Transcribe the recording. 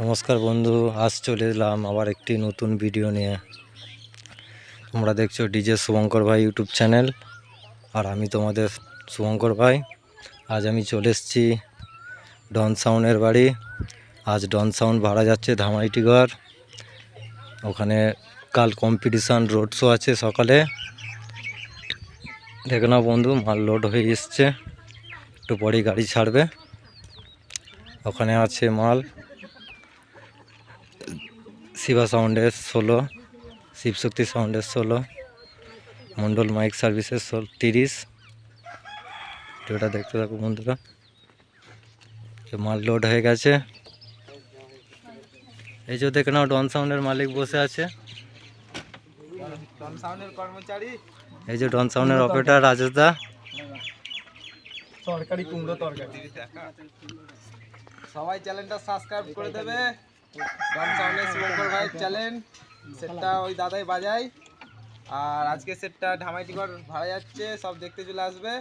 নমস্কার বন্ধু, আজ চলে এলাম আবার একটি নতুন ভিডিও নিয়ে। তোমরা দেখছো ডিজে শুভঙ্কর ভাই ইউটিউব চ্যানেল, আর আমি তোমাদের শুভঙ্কর ভাই। আজ আমি চলে এসেছি ডন সাউন্ডের বাড়ি। আজ ডন সাউন্ড ভাড়া যাচ্ছে ধামাইটিগড়। ওখানে কাল কম্পিটিশান রোড শো আছে সকালে। দেখে নাও বন্ধু, মাল লোড হয়ে এসছে, একটু পরেই গাড়ি ছাড়বে। ওখানে আছে মাল শিবা সাউন্ডের 16, শিবশক্তি সাউন্ডের 16, মন্ডল মাইক সার্ভিসের 30। ভিডিওটা দেখতে থাকো বন্ধুরা। মাল লোড হয়ে গেছে। এই যে দেখে নাও ডন সাউন্ডের মালিক বসে আছে, ডন সাউন্ডের কর্মচারী। এই যে ডন সাউন্ডের অপারেটর রাজেশ দা। সরকারি কুমড়ো তরকারি। সবাই চ্যানেলটা সাবস্ক্রাইব করে দেবে। ডন সাউন্ডের শুভঙ্কর ভাইয়ের চ্যানেল, সেটটা ওই দাদাই বাজায়। আর আজকে সেটটা ধামাইটিগড় ভাড়া যাচ্ছে, সব দেখতে চলে আসবে।